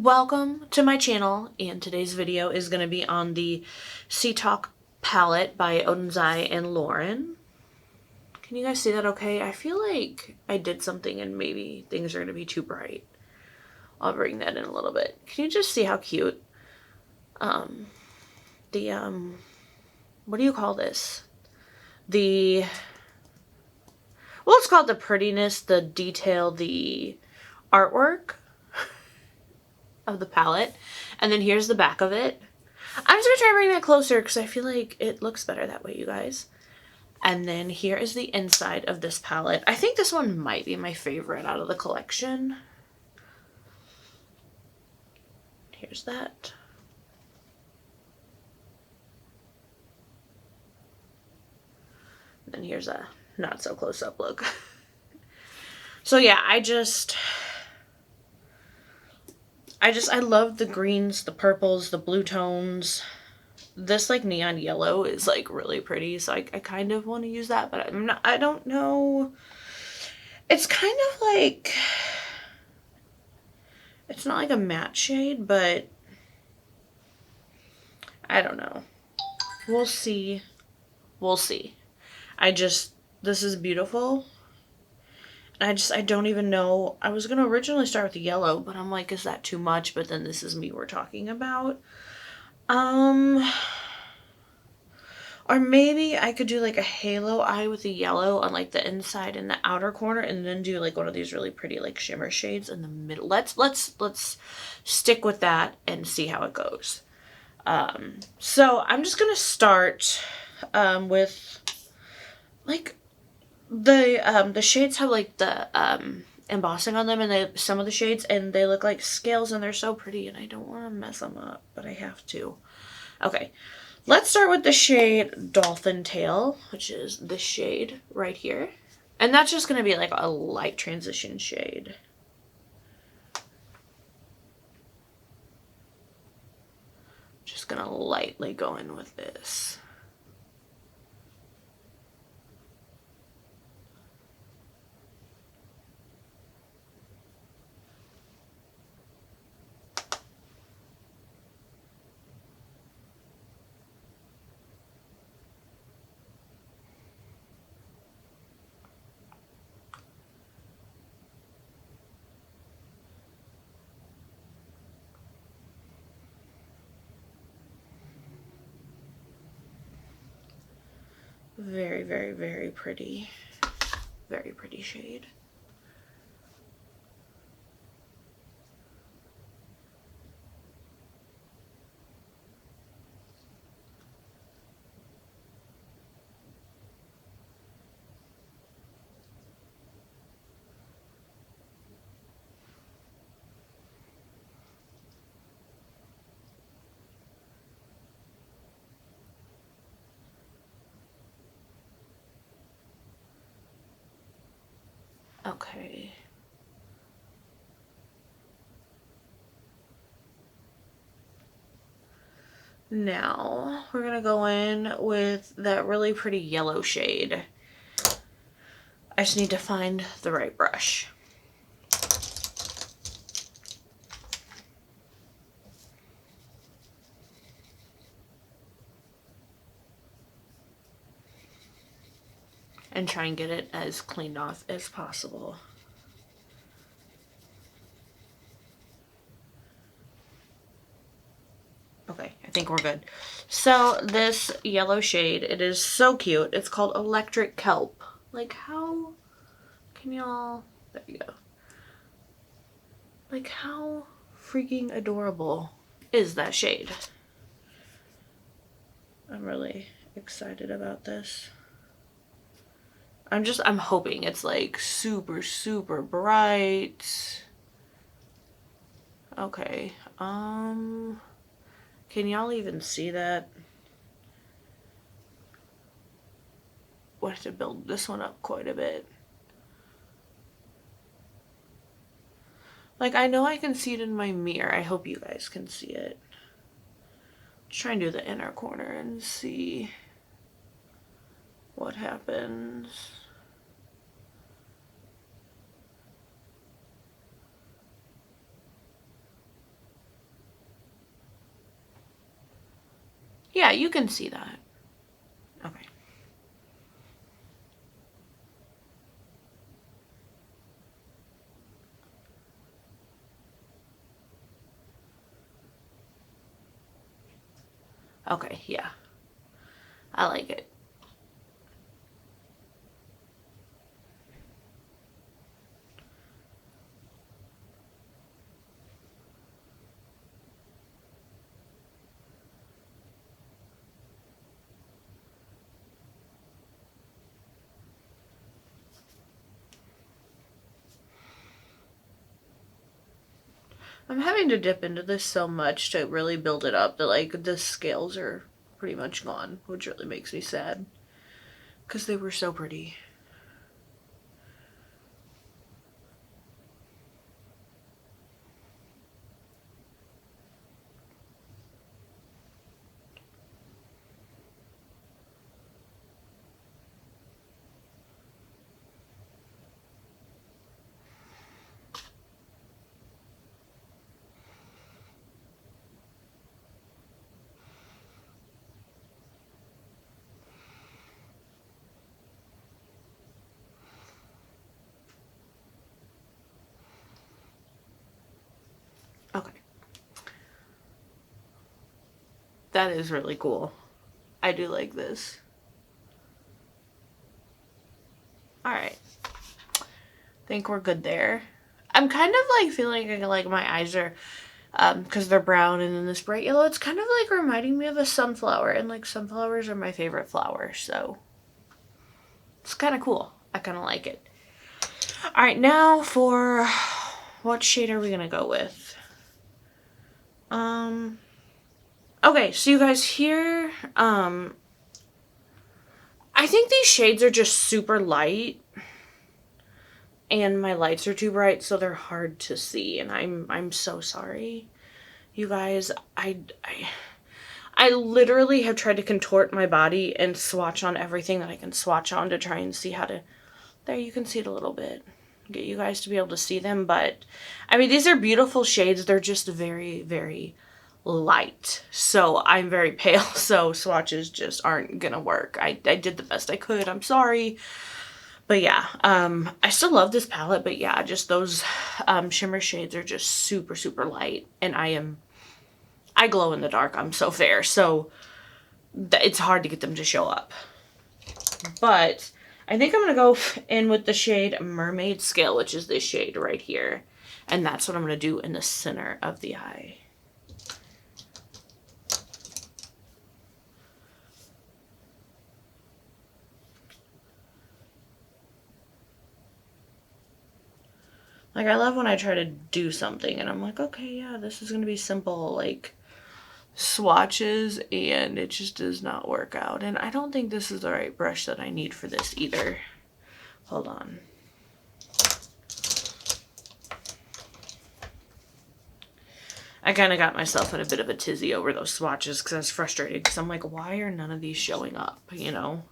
Welcome to my channel, and today's video is going to be on the Sea Talk palette by Oden's and Lauren. Can you guys see that okay? I feel like I did something and maybe things are going to be too bright. I'll bring that in a little bit. Can you just see how cute what do you call this? Let's call it the prettiness, the detail, the artwork of the palette. And then here's the back of it. I'm just going to try and bring that closer because I feel like it looks better that way, you guys. And then here is the inside of this palette. I think this one might be my favorite out of the collection. Here's that. And then here's a not so close up look. So yeah, I love the greens, the purples, the blue tones. This like neon yellow is like really pretty, so I kind of want to use that, but I don't know. It's kind of like, it's not like a matte shade, but I don't know. We'll see. We'll see. This is beautiful. I don't even know. I was going to originally start with the yellow, but I'm like, is that too much? But then this is me we're talking about. Or maybe I could do like a halo eye with the yellow on like the inside and the outer corner, and then do like one of these really pretty like shimmer shades in the middle. Let's stick with that and see how it goes. So I'm just going to start with like the shades have like the embossing on them, and some of the shades, and they look like scales, and they're so pretty, and I don't want to mess them up, but I have to. Okay, let's start with the shade Dolphin Tail, which is this shade right here, and that's just going to be like a light transition shade. Just going to lightly go in with this. Very, very, very pretty. Very pretty shade. Okay. Now we're gonna go in with that really pretty yellow shade. I just need to find the right brush. And try and get it as cleaned off as possible. Okay, I think we're good. So this yellow shade, it is so cute. It's called Electric Kelp. Like, how can y'all, there you go. Like, how freaking adorable is that shade? I'm really excited about this. I'm hoping it's like super, super bright. Okay, can y'all even see that? We'll have to build this one up quite a bit. Like, I know I can see it in my mirror. I hope you guys can see it. Let's try and do the inner corner and see what happens. Yeah, you can see that. Okay. Okay, yeah. I like it. I'm having to dip into this so much to really build it up that like the scales are pretty much gone, which really makes me sad because they were so pretty. Okay. That is really cool. I do like this. All right. Think we're good there. I'm kind of like feeling like my eyes are, because they're brown and then this bright yellow, it's kind of like reminding me of a sunflower, and like sunflowers are my favorite flower, so it's kind of cool. I kind of like it. All right, now for what shade are we gonna go with? Okay, so you guys here, I think these shades are just super light, and my lights are too bright, so they're hard to see, and I'm so sorry. You guys, I literally have tried to contort my body and swatch on everything that I can swatch on to try and see how to, there, you can see it a little bit, get you guys to be able to see them, but I mean, these are beautiful shades. They're just very, very light. So I'm very pale, so swatches just aren't gonna work. I did the best I could. I'm sorry. But yeah, I still love this palette, but yeah, just those shimmer shades are just super, super light, and I glow in the dark. I'm so fair, so it's hard to get them to show up. But I think I'm gonna go in with the shade Mermaid Scale, which is this shade right here, and that's what I'm gonna do in the center of the eye. Like, I love when I try to do something and I'm like, okay, yeah, this is gonna be simple, like, swatches, and it just does not work out. And I don't think this is the right brush that I need for this either. Hold on. I kind of got myself in a bit of a tizzy over those swatches because I was frustrated because I'm like, why are none of these showing up, you know?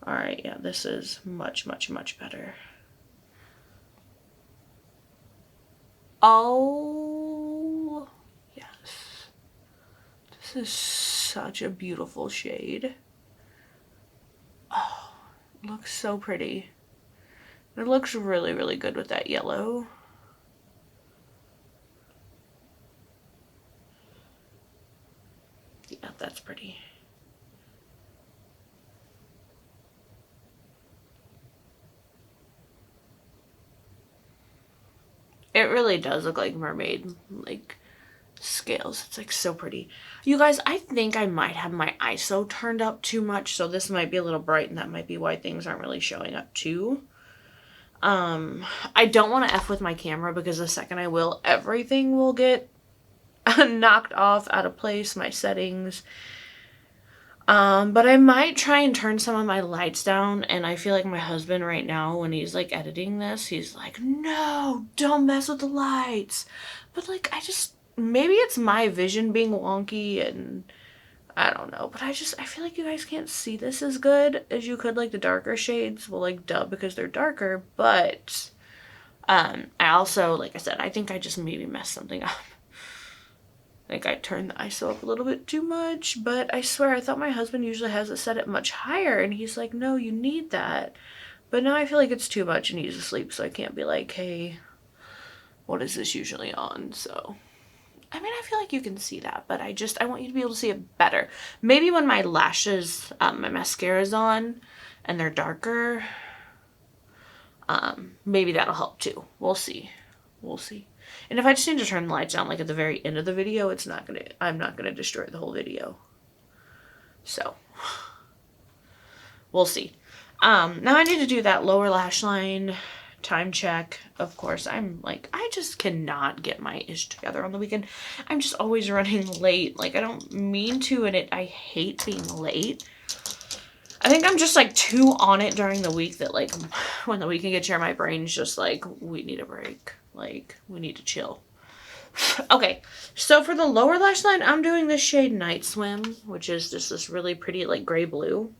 All right, yeah, this is much, much, much better. Oh, yes. This is such a beautiful shade. Oh, it looks so pretty. It looks really, really good with that yellow. Yeah, that's pretty. It really does look like mermaid, like, scales. It's like so pretty. You guys, I think I might have my ISO turned up too much, so this might be a little bright, and that might be why things aren't really showing up too. I don't want to F with my camera because the second I will, everything will get knocked off, out of place, my settings. But I might try and turn some of my lights down, and I feel like my husband right now, when he's like editing this, he's like, no, don't mess with the lights. But like, maybe it's my vision being wonky, and I don't know, but I feel like you guys can't see this as good as you could like the darker shades. Well, like, duh, because they're darker, but I also, like I said, I think I just maybe messed something up. Like I turned the ISO up a little bit too much, but I swear I thought my husband usually has it set it much higher, and he's like, no, you need that. But now I feel like it's too much and he's asleep, so I can't be like, hey, what is this usually on? So, I mean, I feel like you can see that, but I want you to be able to see it better. Maybe when my lashes, my mascara's on and they're darker, maybe that'll help too. We'll see. We'll see. And if I just need to turn the lights down like at the very end of the video, I'm not gonna destroy the whole video. So, we'll see. Now I need to do that lower lash line time check. Of course, I'm like, I just cannot get my ish together on the weekend. I'm just always running late. Like, I don't mean to, and I hate being late. I think I'm just like too on it during the week that like when the weekend gets here, my brain's just like, we need a break. Like, we need to chill. Okay, so for the lower lash line, I'm doing this shade Night Swim, which is just this really pretty like gray blue.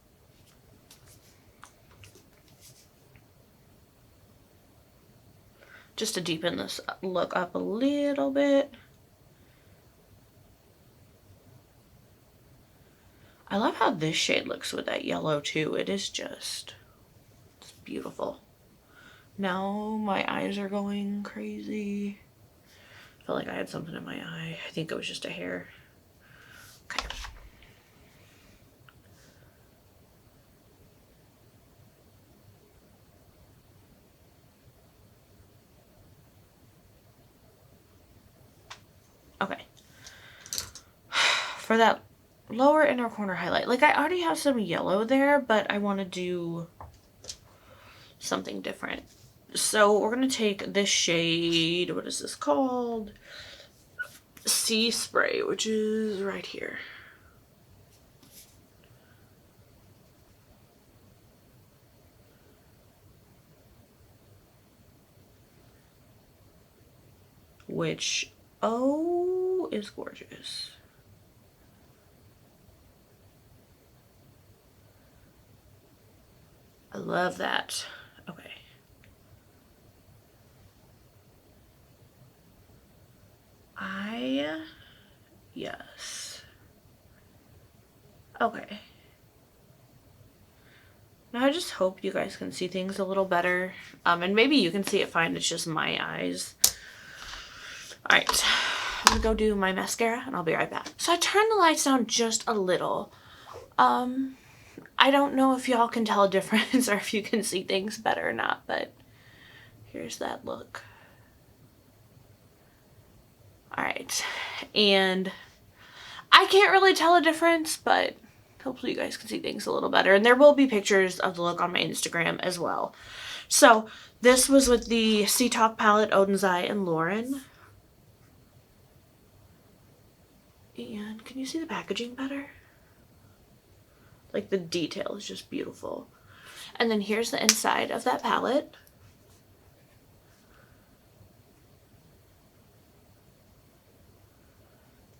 Just to deepen this look up a little bit. I love how this shade looks with that yellow too. It is just, it's beautiful. Now my eyes are going crazy. I felt like I had something in my eye. I think it was just a hair. Okay. Okay. For that lower inner corner highlight, like I already have some yellow there, but I want to do something different. So we're going to take this shade, what is this called? Sea Spray, which is right here. Which, oh, is gorgeous. I love that. Okay. Yes. Okay. Now I just hope you guys can see things a little better. And maybe you can see it fine, it's just my eyes. Alright, I'm gonna go do my mascara and I'll be right back. So I turned the lights down just a little. I don't know if y'all can tell a difference or if you can see things better or not, but here's that look. Alright, and I can't really tell a difference, but hopefully you guys can see things a little better. And there will be pictures of the look on my Instagram as well. So this was with the Sea Talk palette, Oden's Eye, and Lauren. And can you see the packaging better? Like the detail is just beautiful. And then here's the inside of that palette.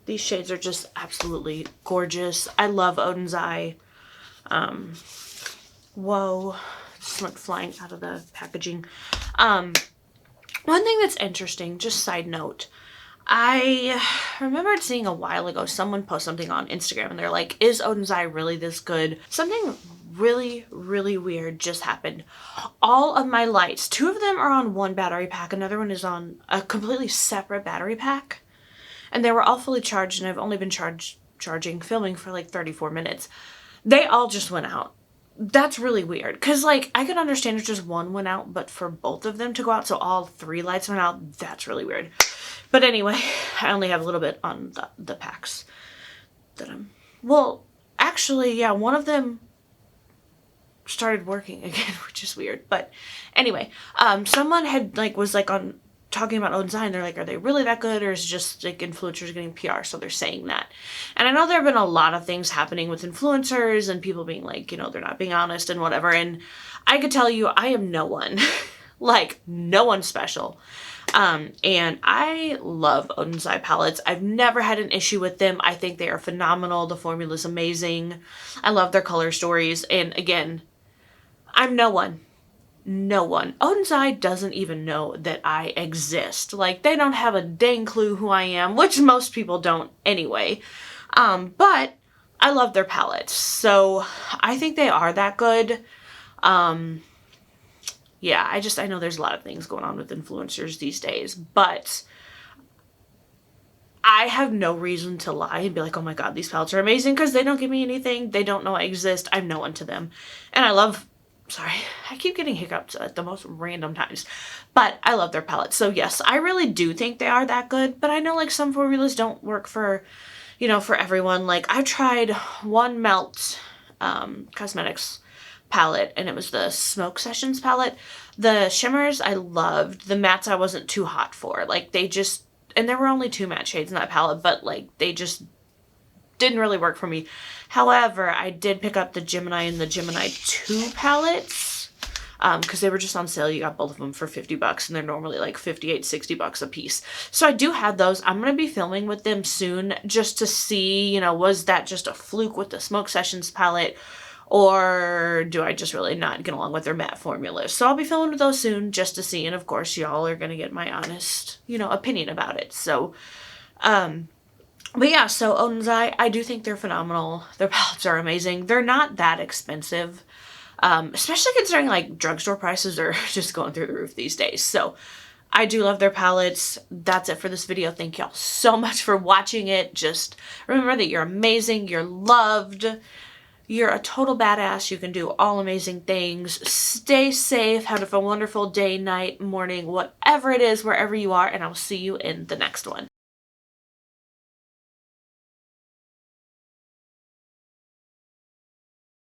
These shades are just absolutely gorgeous. I love Oden's Eye. Whoa, just went flying out of the packaging. One thing that's interesting, just side note, I remembered seeing a while ago someone post something on Instagram and they're like, is Oden's Eye really this good? Something really, really weird just happened. All of my lights, 2 of them are on one battery pack, another one is on a completely separate battery pack. And they were all fully charged, and I've only been filming for like 34 minutes. They all just went out. That's really weird. Because, like, I could understand if just one went out, but for both of them to go out, so all 3 lights went out, that's really weird. But anyway, I only have a little bit on the packs that I'm... Well, actually, yeah, one of them started working again, which is weird. But anyway, someone had, like, was, like, on... talking about Oden's Eye, and they're like, are they really that good, or is it just like influencers getting PR? So they're saying that. And I know there have been a lot of things happening with influencers and people being like, you know, they're not being honest and whatever. And I could tell you, I am no one, like no one special. And I love Oden's Eye palettes. I've never had an issue with them. I think they are phenomenal. The formula is amazing. I love their color stories. And again, I'm no one. No one. Oden's Eye doesn't even know that I exist. Like, they don't have a dang clue who I am, which most people don't anyway. But I love their palettes, so I think they are that good. Yeah, I know there's a lot of things going on with influencers these days, but I have no reason to lie and be like, oh my god, these palettes are amazing, because they don't give me anything. They don't know I exist. I'm no one to them. And I love, sorry, I keep getting hiccups at the most random times, but I love their palettes. So yes, I really do think they are that good, but I know like some formulas don't work for, you know, for everyone. Like I tried one Melt Cosmetics palette, and it was the Smoke Sessions palette. The shimmers I loved. The mattes I wasn't too hot for. Like they just, and there were only 2 matte shades in that palette, but like they just didn't really work for me. However, I did pick up the Gemini and the Gemini 2 palettes because they were just on sale. You got both of them for $50 and they're normally like $58-$60 a piece. So I do have those. I'm going to be filming with them soon just to see, you know, was that just a fluke with the Smoke Sessions palette, or do I just really not get along with their matte formulas? So I'll be filming with those soon just to see. And of course, y'all are going to get my honest, you know, opinion about it. So, but yeah, so Oden's Eye, I do think they're phenomenal. Their palettes are amazing. They're not that expensive, especially considering like drugstore prices are just going through the roof these days. So I do love their palettes. That's it for this video. Thank y'all so much for watching it. Just remember that you're amazing. You're loved. You're a total badass. You can do all amazing things. Stay safe. Have a wonderful day, night, morning, whatever it is, wherever you are. And I'll see you in the next one.